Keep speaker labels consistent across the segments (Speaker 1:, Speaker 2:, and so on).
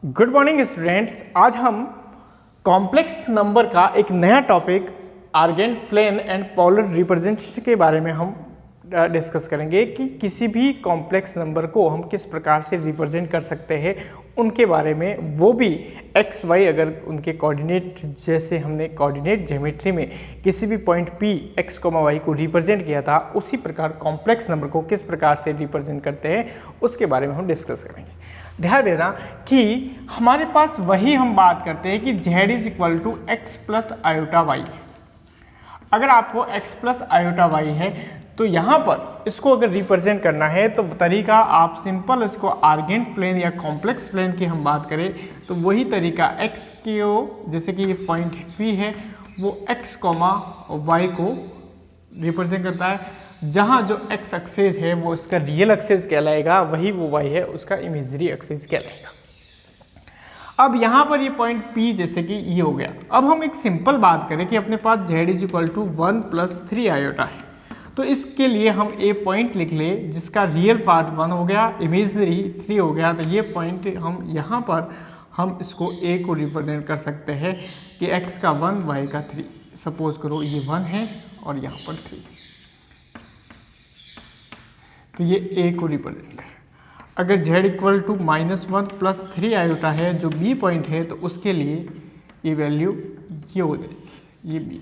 Speaker 1: Good morning students. आज हम complex number का एक नया topic Argand plane and polar representation के बारे में हम डिस्कस करेंगे कि किसी भी कॉम्प्लेक्स नंबर को हम किस प्रकार से रिप्रेजेंट कर सकते हैं उनके बारे में, वो भी एक्स वाई अगर उनके कोऑर्डिनेट, जैसे हमने कोऑर्डिनेट ज्योमेट्री में किसी भी point P x comma y को रिप्रेजेंट किया था, उसी प्रकार कॉम्प्लेक्स नंबर को किस प्रकार से रिप्रेजेंट करते हैं उसके बारे में हम डिस्कस करेंगे। ध्यान देना कि हमारे पास वही हम बात करते हैं कि z is equal to x plus iota y. अगर आपको x प्लस आयोटा वाई है तो यहाँ पर इसको अगर रिप्रेजेंट करना है तो तरीका आप सिंपल इसको आर्गेंट प्लेन या कॉम्प्लेक्स प्लेन की हम बात करें तो वही तरीका x को, जैसे कि ये पॉइंट P है, वो x कॉमा वाई को रिप्रेजेंट करता है, जहाँ जो x एक्सिस है वो इसका रियल एक्सिस कहलाएगा, वही वो y है उसका इमेजरी एक्सिस कहलाएगा। अब यहाँ पर ये पॉइंट P जैसे कि ये हो गया। अब हम एक सिंपल बात करें कि अपने पास z is equal to 1 plus 3 iota है, तो इसके लिए हम a पॉइंट लिख ले जिसका रियल पार्ट 1 हो गया, इमेजरी 3 हो गया। तो ये पॉइंट हम यहाँ पर हम इसको a को रिप्रेजेंट कर सकते हैं कि x का 1 y का 3। सपोज करो ये 1 है और यहाँ पर 3, तो ये a को रिप्रेजेंट कर। अगर z equal to -1 plus 3 iota है जो b पॉइंट है, तो उसके लिए ये वैल्यू ये हो जाएगी, ये b।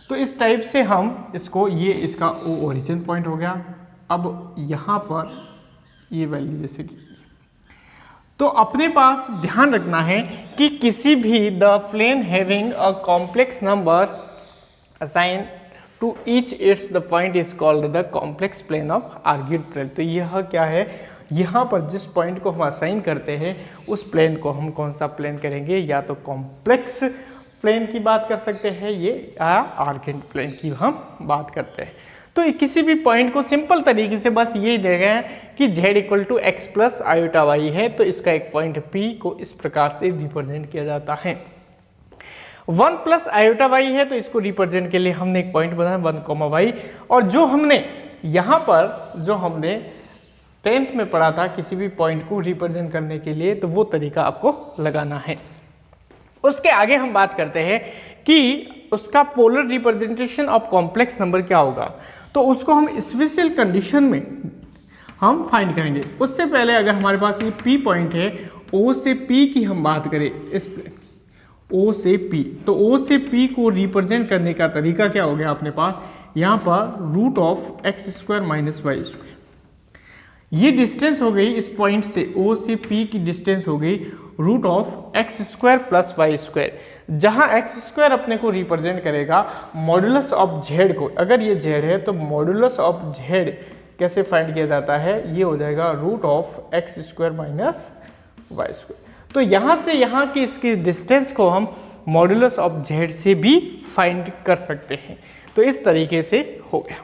Speaker 1: तो इस टाइप से हम इसको, ये इसका o ओरिजिन पॉइंट हो गया। अब यहाँ पर ये वैल्यू जैसे कि, तो अपने पास ध्यान रखना है कि किसी भी the plane having a complex number assign to each its the point is called the complex plane of Argand plane. तो यह क्या है, यहाँ पर जिस पॉइंट को हम असाइन करते हैं उस प्लेन को हम कौन सा प्लेन करेंगे, या तो कॉम्प्लेक्स प्लेन की बात कर सकते हैं ये, या आर्गेंट प्लेन की हम बात करते हैं। तो किसी भी पॉइंट को सिंपल तरीके से बस यही दे गए हैं कि z equal to x plus iota y है, तो इसका एक पॉइंट P को इस प्रकार से रिप्रेजेंट किया जाता है। 1 प्लस आयोटा वाई है तो इसको रिप्रेजेंट के लिए हमने एक पॉइंट बनाया 1 कोमा वाई। और जो हमने यहाँ पर जो हमने 10th में पढ़ा था किसी भी पॉइंट को रिप्रेजेंट करने के लिए, तो वो तरीका आपको लगाना है। उसके आगे हम बात करते हैं कि उसका polar representation of complex number क्या होगा, तो उसको हम स्पेशल कंडीशन में हम फाइंड करेंगे। उससे पहले अगर हमारे पास ये P पॉइंट है, O से P की हम बात करें, इस O से P, तो O से P को रिप्रेजेंट करने का तरीका क्या हो गया अपने पास, यहाँ पर root of x square minus y square. ये डिस्टेंस हो गई इस पॉइंट से O से P की डिस्टेंस हो गई root of x square plus y square, जहाँ एक्स स्क्वायर अपने को रिप्रेजेंट करेगा मॉडुलस ऑफ z को। अगर ये z है तो मॉडुलस ऑफ z कैसे फाइंड किया जाता है, ये हो जाएगा root of x square minus y square. तो यहाँ से यहाँ की इसकी डिस्टेंस को हम मॉडुलस ऑफ z से भी फाइंड कर सकते हैं। तो इस तरीके से हो गया।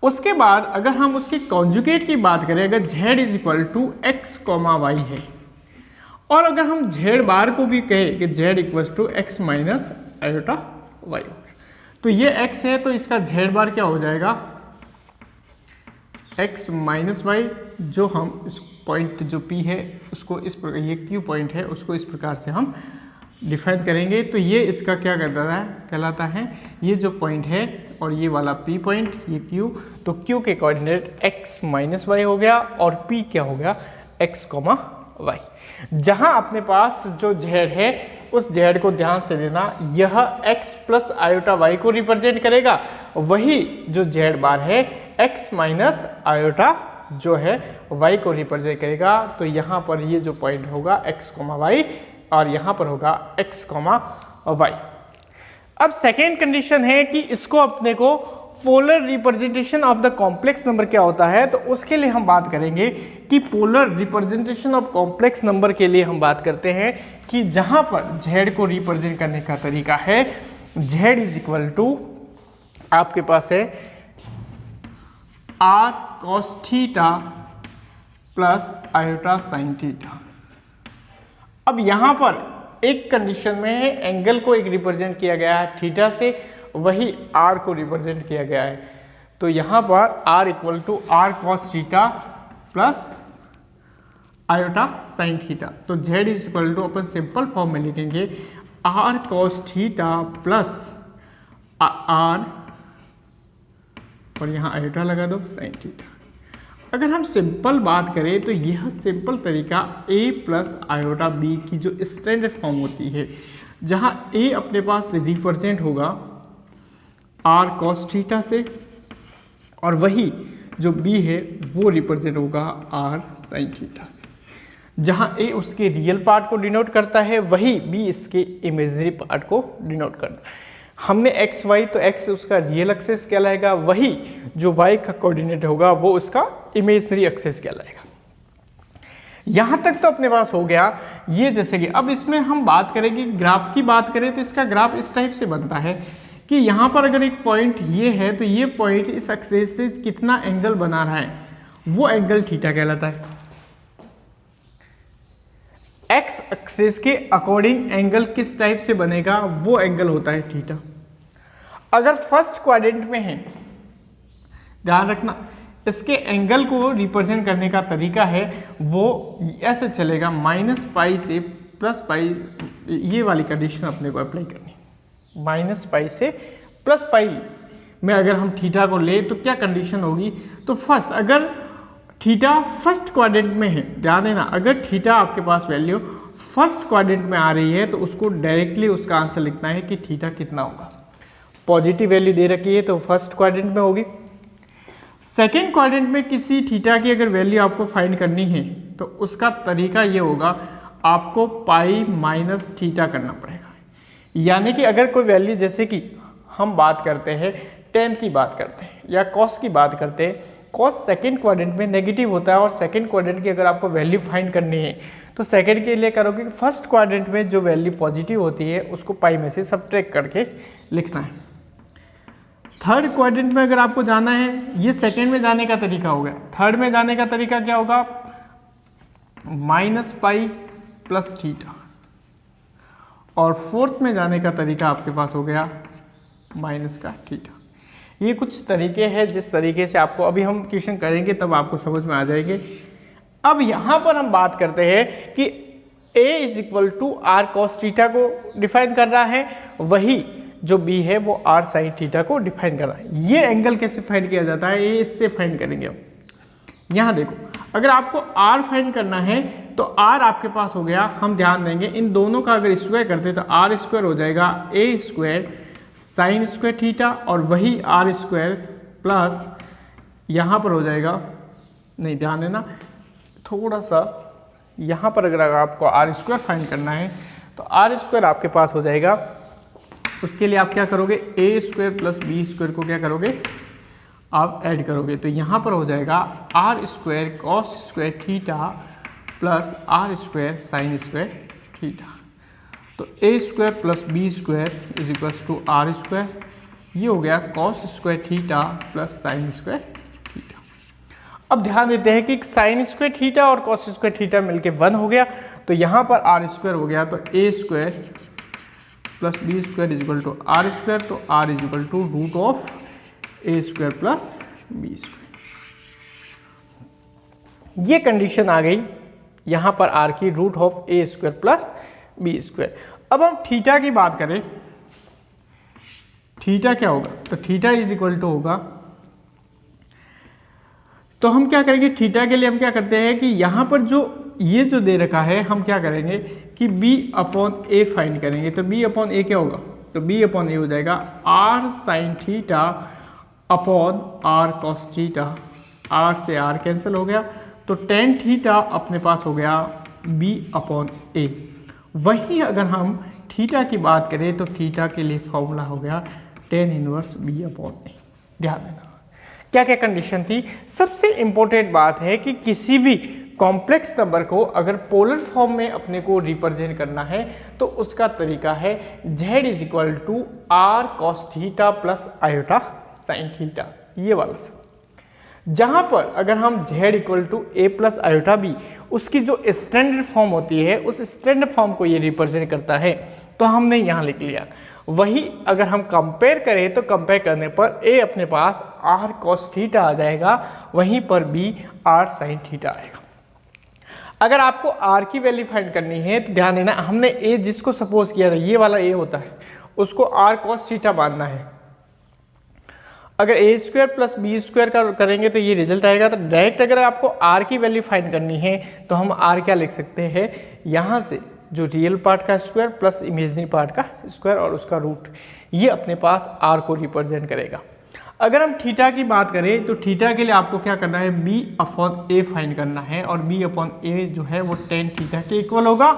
Speaker 1: उसके बाद अगर हम उसके कॉन्जुगेट की बात करें, अगर z is equal to x comma y है, और अगर हम z बार को भी कहें कि z equal to x minus iota y, तो ये x है तो इसका z बार क्या हो जाएगा, x माइनस वाई। जो हम इस पॉइंट जो P है उसको इस प्रकार, ये Q पॉइंट है उसको इस प्रकार से हम डिफाइन करेंगे। तो ये इसका क्या कहलाता है, ये जो पॉइंट है और ये वाला P पॉइंट, ये Q, तो Q के कोऑर्डिनेट x माइनस वाई हो गया और P क्या हो गया, x कोमा वाई। जहां अपने पास जो z है उस z को ध्यान से देना, यह x प्लस आयोटा वाई को रिप्रेजेंट करेगा, वही जो z बार है x माइनस आयोटा जो है y को रिप्रेजेंट करेगा। तो यहाँ पर ये जो पॉइंट होगा x कोमा वाई और यहाँ पर होगा x कोमा वाई। अब सेकेंड कंडीशन है कि इसको अपने को polar representation of the complex number क्या होता है, तो उसके लिए हम बात करेंगे कि polar representation of complex number के लिए हम बात करते हैं कि जहां पर z को रिप्रेजेंट करने का तरीका है, z इज इक्वल टू आपके पास है r cos theta plus iota sine theta. अब यहां पर एक कंडीशन में है एंगल को एक रिप्रेजेंट किया गया है थीटा से, वही r को रिप्रेजेंट किया गया है। तो यहाँ पर r equal to r cos theta plus iota sine theta. तो z इज इक्वल टू अपन सिंपल फॉर्म में लिखेंगे r cos theta plus r और यहाँ आयोटा लगा दो साइन थीटा। अगर हम सिंपल बात करें तो यह सिंपल तरीका a प्लस आयोटा b की जो स्टैंडर्ड फॉर्म होती है, जहाँ a अपने पास रिप्रेजेंट होगा r cos थीटा से और वही जो b है वो रिप्रेजेंट होगा r sin थीटा से। जहाँ a उसके रियल पार्ट को डिनोट करता है, वही b इसके इमेजिनरी पार्ट को डिनोट करता है। हमने x y, तो x उसका रियल एक्सेस कहलाएगा, वही जो y का कोऑर्डिनेट होगा वो उसका इमेजिनरी एक्सेस कहलाएगा। यहाँ तक तो अपने पास हो गया ये। जैसे कि अब इसमें हम बात करें कि ग्राफ की बात करें तो इसका ग्राफ इस टाइप से बनता है कि यहाँ पर अगर एक पॉइंट ये है तो ये पॉइंट इस एक्सेस से कितना एंगल बना रहा है, वो एंगल थीटा कहलाता है। एक्स एक्सेस के अकॉर्डिंग एंगल किस टाइप से बनेगा, वो एंगल होता है थीटा। अगर फर्स्ट क्वाड्रेंट में है, ध्यान रखना, इसके एंगल को रिप्रेजेंट करने का तरीका है वो ऐसे चलेगा, माइनस पाई से प्लस पाई, ये वाली कंडीशन अपने को अप्लाई करनी। माइनस पाई से प्लस पाई में अगर हम थीटा को ले तो क्या कंडीशन होगी, तो फर्स्ट अगर थीटा फर्स्ट क्वाड्रेंट में है, ध्यान देना, अगर थीटा आपके पास वैल्यू फर्स्ट क्वाड्रेंट में आ रही है तो उसको डायरेक्टली उसका आंसर लिखना है कि थीटा कितना होगा। पॉजिटिव वैल्यू दे रखी है तो फर्स्ट क्वाड्रेंट में होगी। सेकेंड क्वाड्रेंट में किसी थीटा की अगर वैल्यू आपको फाइंड करनी है तो उसका तरीका ये होगा, आपको पाई माइनस थीटा करना पड़ेगा। यानी कि अगर कोई वैल्यू, जैसे कि हम बात करते हैं टेन की बात करते हैं या कॉस की बात करते हैं, कॉस सेकेंड क्वाड्रेंट में नेगेटिव होता है और सेकेंड क्वाड्रेंट की अगर आपको वैल्यू फाइंड करनी है तो सेकेंड के लिए करोगे कि फर्स्ट क्वाड्रेंट में जो वैल्यू पॉजिटिव होती है उसको पाई में से सब्ट्रैक्ट करके लिखना है। थर्ड क्वाड्रेंट में अगर आपको जाना है, ये सेकेंड में जाने का तरीका हो गया। थर्ड में जाने का तरीका क्या होगा, माइनस पाई प्लस थीटा। और फोर्थ में जाने का तरीका आपके पास हो गया माइनस का थीटा। ये कुछ तरीके हैं जिस तरीके से आपको, अभी हम क्वेश्चन करेंगे तब आपको समझ में आ जाएंगे। अब यहाँ पर हम बात करते हैं कि a is equal to R cos theta को डिफाइन कर रहा है, वही जो b है वो r साइन थीटा को डिफाइन कर रहा है। ये एंगल कैसे फाइंड किया जाता है, ये इससे फाइंड करेंगे हम। यहाँ देखो, अगर आपको r फाइंड करना है तो r आपके पास हो गया, हम ध्यान देंगे इन दोनों का अगर स्क्वायर करते तो r स्क्वायर हो जाएगा a square sine square theta, और वही r स्क्वायर प्लस यहाँ पर हो जाएगा, नहीं ध्यान देना थोड़ा सा, यहाँ पर अगर आपको r स्क्वायर फाइंड करना है तो r स्क्वायर आपके पास हो जाएगा। उसके लिए आप क्या करोगे, a square plus b square को क्या करोगे, आप ऐड करोगे, तो यहाँ पर हो जाएगा r square cos square theta plus r square sine square theta. तो a square plus b square is equals to r square, ये हो गया cos square theta plus sine square theta. अब ध्यान देते हैं कि साइन स्क्वायर थीटा और कॉस स्क्वायर थीटा मिलके 1 हो गया, तो यहाँ पर r स्क्वायर हो गया, तो a square plus B square is equal to R square, तो r is equal to root of a square plus B square. ये कंडीशन आ गई यहाँ पर r की, root of a square plus B square. अब हम थीटा की बात करें, थीटा क्या होगा, तो थीटा इज इक्वल टू होगा, तो हम क्या करेंगे, थीटा के लिए हम क्या करते हैं कि यहाँ पर जो ये जो दे रखा है, हम क्या करेंगे कि b अपॉन a फाइंड करेंगे। तो b अपॉन a क्या होगा, तो b अपॉन a हो जाएगा r sine theta upon r cos theta, r से r कैंसिल हो गया, तो टेन थीटा अपने पास हो गया b अपॉन a। वहीं अगर हम थीटा की बात करें तो थीटा के लिए फॉर्मूला हो गया tan inverse b upon a। ध्यान देना क्या क्या कंडीशन थी। सबसे इंपॉर्टेंट बात है कि किसी भी कॉम्प्लेक्स नंबर को अगर पोलर फॉर्म में अपने को रिप्रेजेंट करना है तो उसका तरीका है z is equal to R cos theta plus iota sine theta, ये वाला सब। जहां पर अगर हम z equal to a plus iota B, उसकी जो स्टैंडर्ड फॉर्म होती है उस स्टैंडर्ड फॉर्म को ये रिप्रेजेंट करता है, तो हमने यहाँ लिख लिया। वही अगर हम कंपेयर करें तो कंपेयर करने पर a अपने पास r cos थीटा आ जाएगा, वहीं पर b r sin थीटा आएगा। अगर आपको आर की वैल्यू फाइंड करनी है तो ध्यान देना, हमने ए जिसको सपोज किया था, ये वाला ए होता है, उसको आर कॉस थीटा मानना है। अगर ए स्क्वायर प्लस बी स्क्वायर का करेंगे तो ये रिजल्ट आएगा। तो डायरेक्ट अगर आपको आर की वैल्यू फाइंड करनी है तो हम आर क्या लिख सकते हैं, यहाँ से जो रियल पार्ट का स्क्वायर प्लस इमेजिनरी पार्ट का स्क्वायर और उसका रूट, ये अपने पास आर को रिप्रेजेंट करेगा। अगर हम थीटा की बात करें तो थीटा के लिए आपको क्या करना है, बी अपॉन ए फाइंड करना है, और बी अपॉन ए जो है वो टेन थीटा के इक्वल होगा,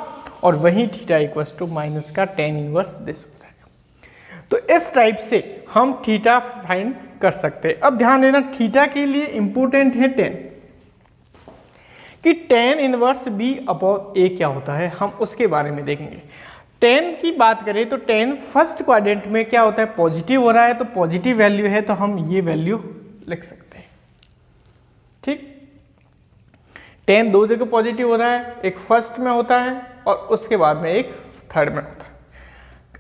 Speaker 1: और वही थीटा इक्वल्स टू माइनस का टेन इनवर्स दिस हो जाएगा। तो इस टाइप से हम थीटा फाइंड कर सकते हैं। अब ध्यान देना, थीटा के लिए इंपॉर्टेंट है टेन, कि टेन इनवर्स बी अपॉन ए क्या होता है, हम उसके बारे में देखेंगे। टेन की बात करें तो टेन फर्स्ट क्वाड्रेंट में क्या होता है, पॉजिटिव हो रहा है, तो पॉजिटिव वैल्यू है तो हम ये वैल्यू लिख सकते हैं। ठीक, टेन दो जगह पॉजिटिव हो रहा है, एक फर्स्ट में होता है और उसके बाद में एक थर्ड में होता है।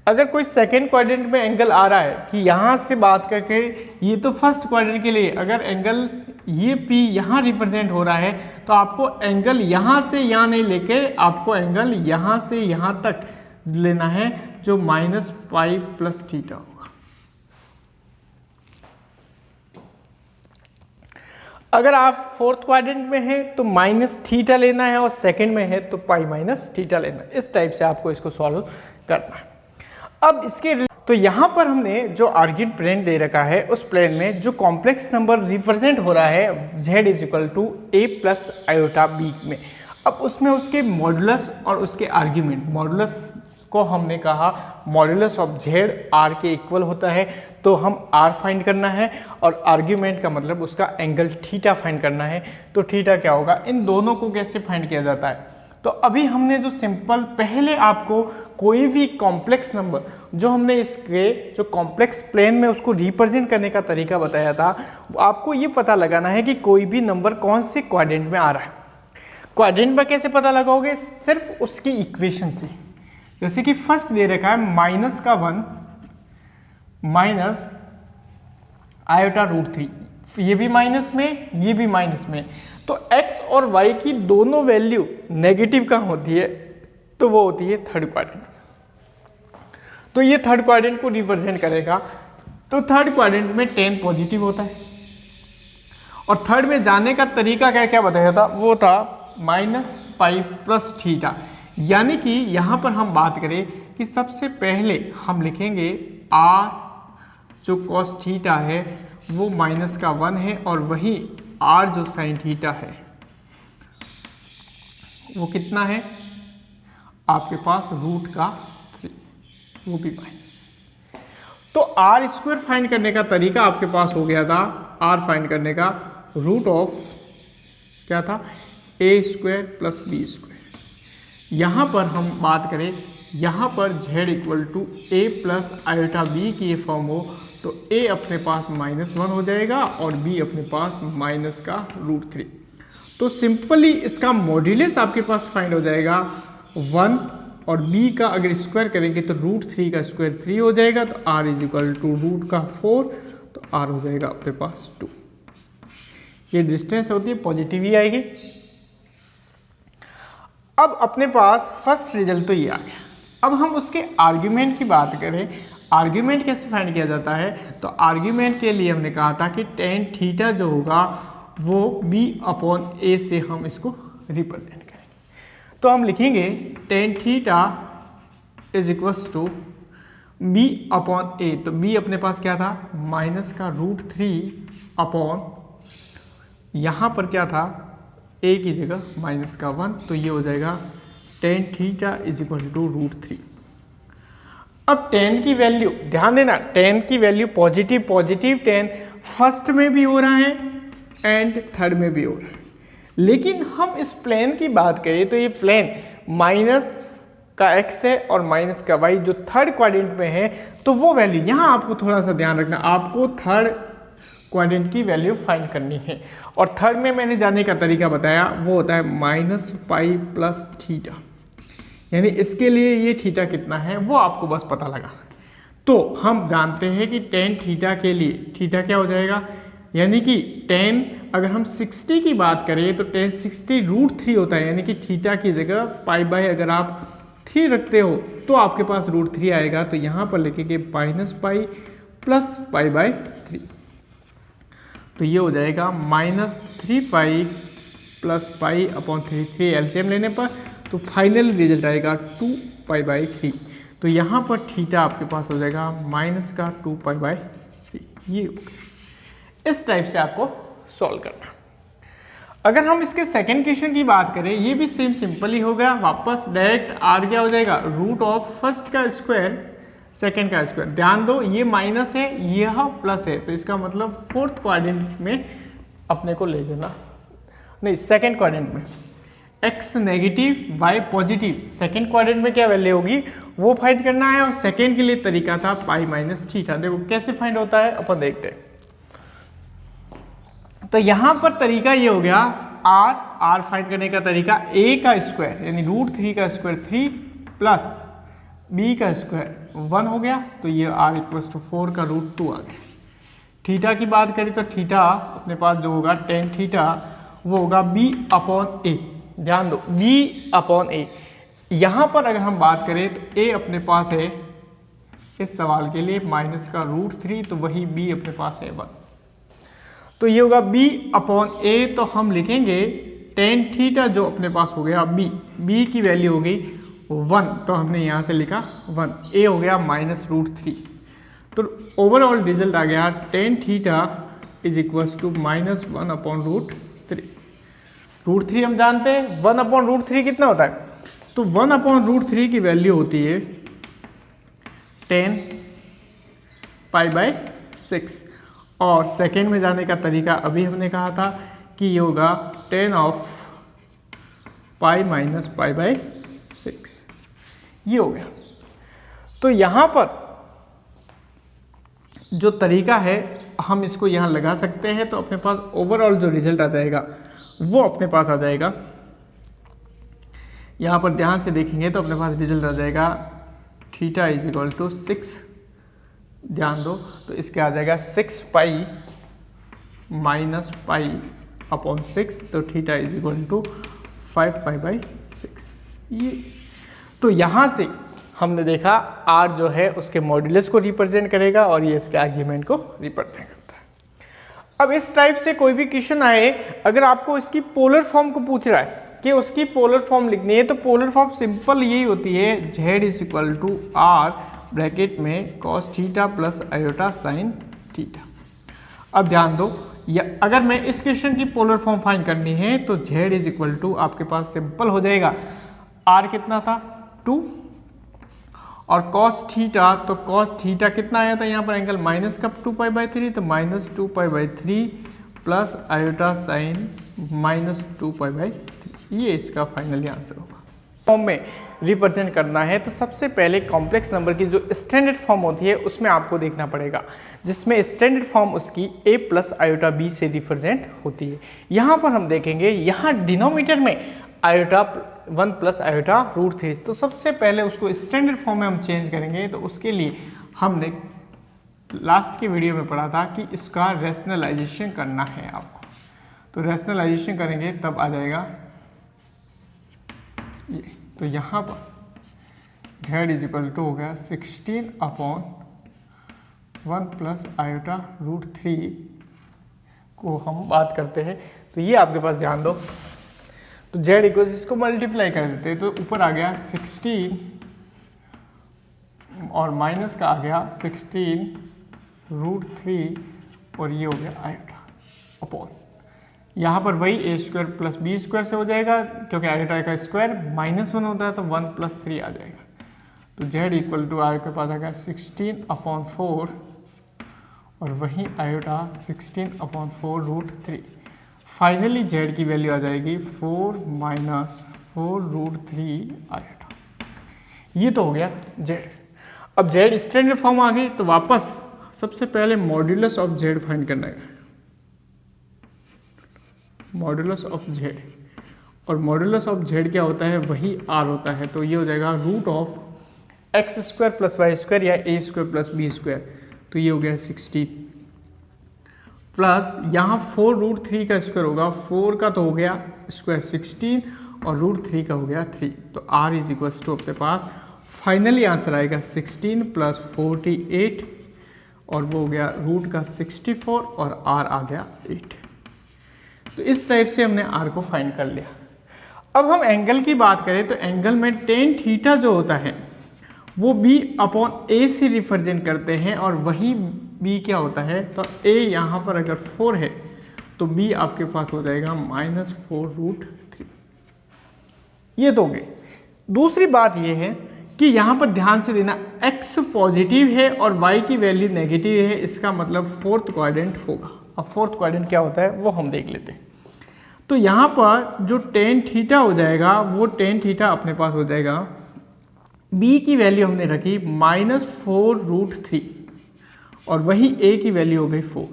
Speaker 1: अगर कोई सेकेंड क्वाड्रेंट में एंगल आ रहा है, कि यहाँ से बात करके ये तो फर्स्ट क्वाड्रेंट के लिए अगर एंगल ये P यहाँ रिप्रेजेंट हो रहा है, तो आपको एंगल यहाँ से यहाँ नहीं लेके आपको एंगल यहाँ से यहाँ तक लेना है, जो माइनस पाई प्लस थीटा होगा। अगर आप फोर्थ क्वाड्रेंट में है तो माइनस थीटा लेना है, और सेकंड में है तो पाई माइनस थीटा लेना है। इस टाइप से आपको इसको सॉल्व करना है। अब इसके तो यहाँ पर हमने जो आर्ग्यूड प्लेन दे रखा है, उस प्लेन में जो कॉम्प्लेक्स नंबर रिप्रेजेंट हो रहा है z is equal to a plus iota b में, अब उसमें उसके मॉडुलस और उसके आर्ग्यूमेंट, मॉडुलस को हमने कहा मॉडुलस ऑफ z r के इक्वल होता है, तो हम r फाइंड करना है, और आर्ग्यूमेंट का मतलब उसका एंगल थीटा फाइंड करना है। तो थीटा क्या होगा, इन दोनों को कैसे फाइंड किया जाता है। तो अभी हमने जो सिंपल, पहले आपको कोई भी कॉम्प्लेक्स नंबर जो हमने इसके जो कॉम्प्लेक्स प्लेन में उसको रिप्रेजेंट करने का तरीका बताया था, आपको ये पता लगाना है कि कोई भी नंबर कौन से क्वाड्रेंट में आ रहा है। क्वाड्रेंट में कैसे पता लगाओगे, सिर्फ उसकी इक्वेशन से। जैसे कि फर्स्ट दे रखा है माइनस का 1 माइनस आयोटा रूट 3, ये भी माइनस में, ये भी माइनस में, तो x और y की दोनों वैल्यू नेगेटिव कहाँ होती है, तो वो होती है थर्ड क्वाड्रेंट। तो ये थर्ड क्वाड्रेंट को रिप्रेजेंट करेगा। तो थर्ड क्वाड्रेंट में 10 पॉजिटिव होता है, और थर्ड में जाने का तरीका क्या क्या बताया था, वो था माइनस पाई प्लस थीटा। यानी कि यहाँ पर हम बात करें कि सबसे पहले हम लिखेंगे r जो कॉस थीटा है वो माइनस का 1 है, और वही r जो साइन थीटा है वो कितना है आपके पास, रूट का 3, वो भी माइनस। तो आर स्क्वायर फाइंड करने का तरीका आपके पास हो गया था, आर फाइंड करने का रूट ऑफ क्या था, A square plus B square. यहाँ पर हम बात करें, यहाँ पर z equal to A plus iota B की ये फॉर्म हो, तो a अपने पास -1 हो जाएगा और b अपने पास माइनस का रूट 3। तो सिंपली इसका मॉड्यूलस आपके पास फाइंड हो जाएगा 1, और b का अगर स्क्वायर करेंगे तो रूट 3 का स्क्वायर 3 हो जाएगा, तो r is equal to root का 4, तो r हो जाएगा अपने पास 2। ये डिस्टेंस होती है पॉजिटिव ही आएगी। अब अपने पास फर्स्ट रिजल्ट तो ये आ गया। अब हम उसके आर्ग्यूमेंट की बात करें, आर्ग्यूमेंट कैसे फाइंड किया जाता है, तो आर्ग्यूमेंट के लिए हमने कहा था कि टेन थीटा जो होगा वो b अपॉन ए से हम इसको रिप्रेजेंट करेंगे। तो हम लिखेंगे tan theta is equals to b upon a, तो b अपने पास क्या था, माइनस का रूट 3 अपॉन यहाँ पर क्या था, a की जगह माइनस का 1, तो ये हो जाएगा tan theta is equal to root 3। अब 10 की वैल्यू ध्यान देना, 10 की वैल्यू पॉजिटिव 10 फर्स्ट में भी हो रहा है एंड थर्ड में भी हो रहा है। लेकिन हम इस प्लेन की बात करें तो ये प्लेन माइनस का x है और माइनस का y जो थर्ड क्वाड्रेंट में है, तो वो वैल्यू यहाँ आपको थोड़ा सा ध्यान रखना, आपको थर्ड क्वाड्रेंट की वैल्यू फाइंड करनी है। और थर्ड में मैंने जाने का तरीका बताया, वो होता है माइनस पाई प्लस थीटा, यानी इसके लिए ये थीटा कितना है वो आपको बस पता लगा। तो हम जानते हैं कि टेन थीटा के लिए थीटा क्या हो जाएगा, यानी कि 10 अगर हम 60 की बात करें तो tan 60√3 होता है, यानी कि थीटा की जगह पाई बाय अगर आप 3 रखते हो तो आपके पास √3 आएगा। तो यहाँ पर लिखेंगे -पाई प्लस पाई बाय 3, तो ये हो जाएगा -3 pi plus pi upon 3 LCM लेने पर, तो फाइनल रिजल्ट आएगा 2 पाई बाय 3। तो यहाँ पर थीटा आपके पास हो जाएगा -2 पाई बाय 3। ये इस टाइप से आपको सॉल्व करना। अगर हम इसके सेकंड क्वेश्चन की बात करें, ये भी सेम सिंपल ही होगा। वापस डायरेक्ट आर क्या हो जाएगा, रूट ऑफ फर्स्ट का स्क्वायर सेकंड का स्क्वायर। ध्यान दो ये माइनस है, यह प्लस है, तो इसका मतलब फोर्थ क्वाड्रेंट में अपने को ले जाना, नहीं सेकंड क्वाड्रेंट में x negative y positive, second quadrant में क्या वैल्यू होगी वो फाइंड करना है। और सेकंड के लिए तरीका था पाई माइनस थीटा। देखो कैसे फाइंड होता है अपन देखते हैं। तो यहां पर तरीका ये हो गया, r फाइंड करने का तरीका a का स्क्वायर यानी √3 का स्क्वायर 3 प्लस b का स्क्वायर 1 हो गया, तो ये r = 4 का √2 आ गया। थीटा की बात करें तो थीटा अपने पास जो होगा tan थीटा वो होगा b अपॉन a। ध्यान दो b अपॉन a, यहां पर अगर हम बात करें तो a अपने पास है इस सवाल के लिए माइनस का √3, तो वही b अपने पास है 1, तो ये होगा b अपॉन a। तो हम लिखेंगे tan थीटा जो अपने पास हो गया b की वैल्यू हो गई 1, तो हमने यहाँ से लिखा 1, a हो गया -√3। तो ओवरऑल रिजल्ट आ गया tan थीटा = -1 अपॉन √3। √3 हम जानते हैं, 1 अपॉन √3 कितना होता है, तो 1 अपॉन √3 की वैल्यू होती है 10 पाई बाय 6। और सेकेंड में जाने का तरीका अभी हमने कहा था कि ये होगा 10 of pi minus pi by 6, ये हो गया। तो यहाँ पर जो तरीका है हम इसको यहाँ लगा सकते हैं, तो अपने पास ओवरऑल जो रिजल्ट आ जाएगा वो अपने पास आ जाएगा। यहाँ पर ध्यान से देखेंगे तो अपने पास रिजल्ट आ जाएगा थीटा = 6, ध्यान दो, तो इसके आ जाएगा 6 पाई माइनस पाई अपॉन 6, तो थीटा = 5 पाई बाय 6। ये तो यहाँ से हमने देखा r जो है उसके मॉड्यूलस को रिप्रेजेंट करेगा और ये इसके आर्ग्यूमेंट को रिप्रेजेंट करता है। अब इस टाइप से कोई भी क्वेश्चन आए, अगर आपको इसकी पोलर फॉर्म को पूछ रहा है कि उसकी पोलर फॉर्म लिखनी है, तो पोलर फॉर्म सिंपल यही होती है, z = r ब्रैकेट में cos theta plus iota sine theta. अब ध्यान दो, या अगर मैं इस क्वेश्चन की पोलर फॉर्म फाइंड करनी है तो z आपके पास सिंपल हो जाएगा, r कितना था 2 और cos थीटा, तो cos थीटा कितना आया था यहाँ पर एंगल माइनस का 2 पाई बाय 3, तो -2 pi by 3 plus iota sign -2 pi by 3। ये इसका फाइनली आंसर होगा। फॉर्म में रिप्रेजेंट करना है तो सबसे पहले कॉम्प्लेक्स नंबर की जो स्टैंडर्ड फॉर्म होती है उसमें आपको देखना पड़ेगा, जिसमें स्टैंडर्ड फॉर्म उसकी a प्लस आयोटा b से रिप्रेजेंट होती है। यहाँ पर हम देखेंगे, यहाँ डिनोमिनेटर में आयोटा 1 प्लस आयोटा √3, तो सबसे पहले उसको स्टैंडर्ड फॉर्म में हम चेंज करेंगे। तो उसके लिए हमने लास्ट की वीडियो में पढ़ा था कि इसका रैशनलाइजेशन करना है आपको, तो रैशनलाइजेशन करेंगे तब आ जाएगा ये। तो यहाँ पर z हो गया 16 अपॉन 1 प्लस आयोटा √3 को हम बात करते हैं, तो ये आपके पास ध्यान दो, तो z इसको मल्टीप्लाई कर देते हैं, तो ऊपर आ गया 16 और माइनस का आ गया 16 √3 और ये हो गया आयोटा अपॉन, यहाँ पर वही a² प्लस b² से हो जाएगा, क्योंकि आयोटा का स्क्वायर -1 होता है तो 1 + 3 आ जाएगा। तो z आपके पास आ गया 16 अपॉन 4 और वही आयोटा 16 अपॉन 4 √3। फाइनली z की वैल्यू आ जाएगी 4 - 4 √3 आयोटा। ये तो हो गया z। अब z स्टैंडर्ड फॉर्म आ गई, तो वापस सबसे पहले मॉड्यूलस ऑफ z फाइंड करना है, मॉड्यूलस ऑफ z, और मॉड्यूलस ऑफ z क्या होता है, वही r होता है। तो ये हो जाएगा √x² + y² या a² + b², तो ये हो गया 16 प्लस यहाँ 4√3 का स्क्वायर होगा, 4 का तो हो गया स्क्वायर 16 और √3 का हो गया 3, तो r इज इक्वल टू अपने पास फाइनली आंसर आएगा 16 प्लस 48 और वो हो गया रूट का 64 और r आ गया 8। तो इस टाइप से हमने r को फाइंड कर लिया। अब हम एंगल की बात करें तो एंगल में टेन थीटा जो होता है वो b अपॉन a से रिप्रेजेंट करते हैं और वही b क्या होता है, तो a यहाँ पर अगर 4 है तो b आपके पास हो जाएगा -4√3। ये तो हो गई। दूसरी बात ये है कि यहाँ पर ध्यान से देना x पॉजिटिव है और y की वैल्यू नेगेटिव है, इसका मतलब फोर्थ क्वाड्रेंट होगा। अब फोर्थ क्वाड्रेंट क्या होता है वो हम देख लेते हैं। तो यहाँ पर जो टेन थीटा हो जाएगा वो टेन थीटा अपने पास हो जाएगा, b की वैल्यू हमने रखी -4√3 और वही a की वैल्यू हो गई 4,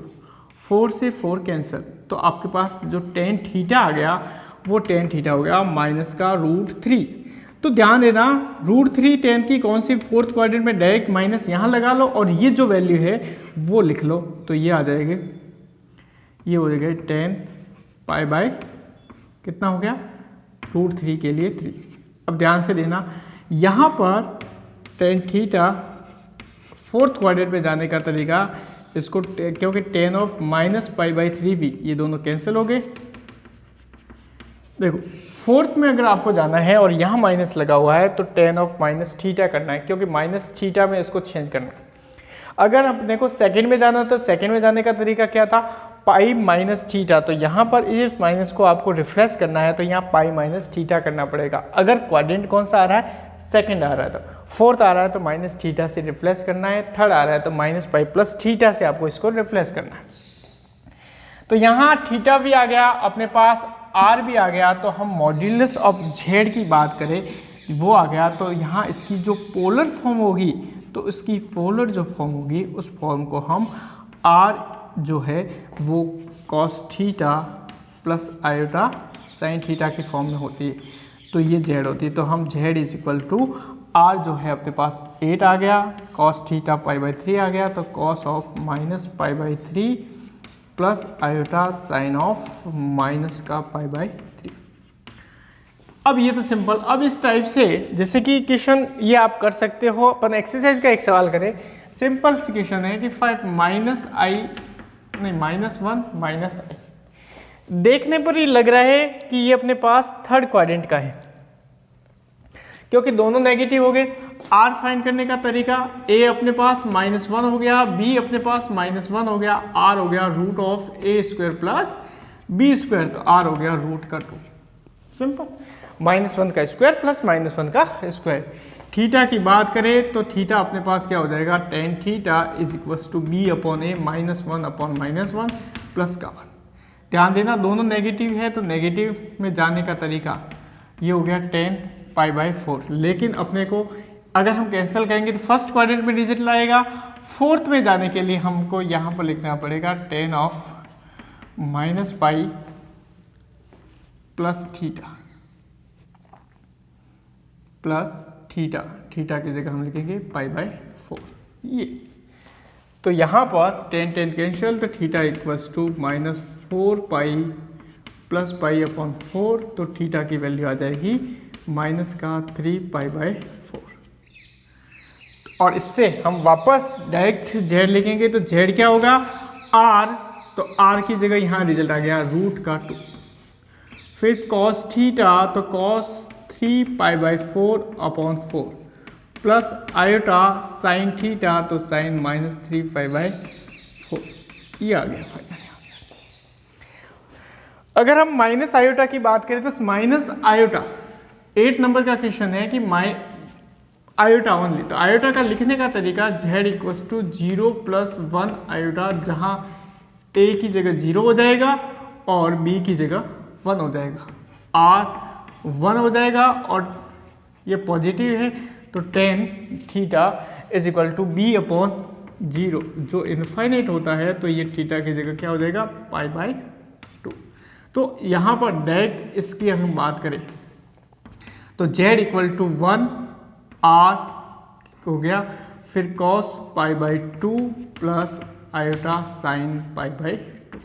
Speaker 1: 4 से 4 कैंसिल, तो आपके पास जो टेन थीटा आ गया वो टेन थीटा हो गया -√3। तो ध्यान देना √3 टेन की कौन सी फोर्थ क्वाड्रेंट में, डायरेक्ट माइनस यहाँ लगा लो और ये जो वैल्यू है वो लिख लो, तो ये आ जाएगी, ये हो जाएगा 10 पाई बाय कितना हो गया √3 के लिए 3। अब ध्यान से देना यहाँ पर टेन थीटा फोर्थ क्वाड्रेंट में जाने का तरीका, इसको क्योंकि टेन ऑफ -π/3 भी ये दोनों कैंसिल हो गए। देखो फोर्थ में अगर आपको जाना है और यहाँ माइनस लगा हुआ है तो टेन ऑफ -θ करना है, क्योंकि -θ में इसको चेंज करना है। अगर अपने को सेकंड में जाना था, सेकंड में जाने का तरीका क्या था, π-θ, तो यहाँ पर इस माइनस को आपको रिफ्रेश करना है तो यहाँ π-θ करना पड़ेगा। अगर क्वाड्रेंट कौन सा आ रहा है, सेकंड आ रहा है, तो फोर्थ आ रहा है तो -θ से रिप्लेस करना है, थर्ड आ रहा है तो -π+θ से आपको इसको रिप्लेस करना है। तो यहाँ थीटा भी आ गया अपने पास, r भी आ गया, तो हम मॉड्यूलस ऑफ z की बात करें वो आ गया। तो यहाँ इसकी जो पोलर फॉर्म होगी तो इसकी पोलर जो फॉर्म होगी उस फॉर्म को हम r जो है वो cos theta plus iota sine theta की फॉर्म में होती है, तो ये z होती है। तो हम z is equal to r जो है अपने पास 8 आ गया, cos थीटा π/3 आ गया, तो cos of -π/3 plus iota sine of minus का π/3। अब ये तो सिंपल। अब इस टाइप से जैसे कि क्वेश्चन ये आप कर सकते हो, अपन एक्सरसाइज का एक सवाल करें, सिंपल सी क्वेश्चन है कि 5 -1 -i। देखने पर ही लग रहा है कि ये अपने पास थर्ड क्वाड्रेंट का है, क्योंकि दोनों नेगेटिव हो गए। r फाइंड करने का तरीका, a अपने पास -1 हो गया, b अपने पास -1 हो गया, r हो गया √a² प्लस b², तो r हो गया √2। सिंपल, -1 का स्क्वायर प्लस -1 का स्क्वायर। थीटा की बात करें तो थीटा अपने पास क्या हो जाएगा, tan theta is equal to b/a -1/-1 plus का 1। ध्यान देना दोनों नेगेटिव है तो नेगेटिव में जाने का तरीका ये हो गया 10 π/4। लेकिन अपने को अगर हम कैंसिल करेंगे तो फर्स्ट क्वाड्रेंट में डिजिट लाएगा, फोर्थ में जाने के लिए हमको यहाँ पर लिखना पड़ेगा 10 of -π plus theta plus theta, theta की जगह हम लिखेंगे π/4 ये। तो यहाँ पर 10 कैंसिल, तो थीटा इक्वल्स टू -4π प्लस π/4, तो थीटा की वैल्यू आ जाएगी -3π/4। और इससे हम वापस डायरेक्ट z लिखेंगे तो z क्या होगा, r, तो r की जगह यहाँ रिजल्ट आ गया √2। फिर cos थीटा, तो cos 3π/4 plus iota sine theta, तो साइन -3π/4 ये आ गया फाइनल। अगर हम माइनस आयोटा की बात करें तो माइनस आयोटा 8 नंबर का क्वेश्चन है कि आयोटा ओनली, तो आयोटा का लिखने का तरीका z इक्वल्स टू 0 + 1 आयोटा, जहां a की जगह 0 हो जाएगा और b की जगह 1 हो जाएगा, r 1 हो जाएगा और ये पॉजिटिव है, तो tan theta is equal to b/0, जो इनफाइनाइट होता है तो ये थीटा की जगह क्या हो जाएगा π/2। तो यहाँ पर डायरेक्ट इसकी हम बात करें तो z इक्वल टू 1 r हो गया, फिर cos π/2 प्लस आयोटा साइन π/2।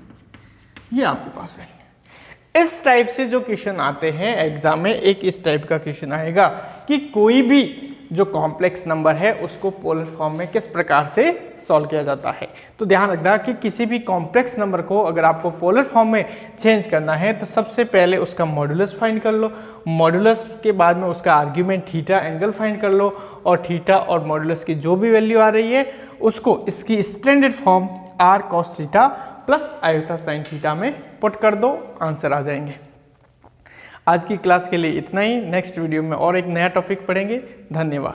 Speaker 1: ये आपके पास रहेंगे। इस टाइप से जो क्वेश्चन आते हैं एग्जाम में, एक इस टाइप का क्वेश्चन आएगा कि कोई भी जो कॉम्प्लेक्स नंबर है उसको पोलर फॉर्म में किस प्रकार से सॉल्व किया जाता है। तो ध्यान रखना कि किसी भी कॉम्प्लेक्स नंबर को अगर आपको पोलर फॉर्म में चेंज करना है तो सबसे पहले उसका मॉड्यूलस फाइंड कर लो, मॉड्यूलस के बाद में उसका आर्ग्यूमेंट थीटा एंगल फाइंड कर लो, और थीटा और मॉड्यूलस की जो भी वैल्यू आ रही है उसको इसकी standard form r cos theta plus iota sine theta में पुट कर दो, आंसर आ जाएंगे। आज की क्लास के लिए इतना ही। नेक्स्ट वीडियो में और एक नया टॉपिक पढ़ेंगे। धन्यवाद।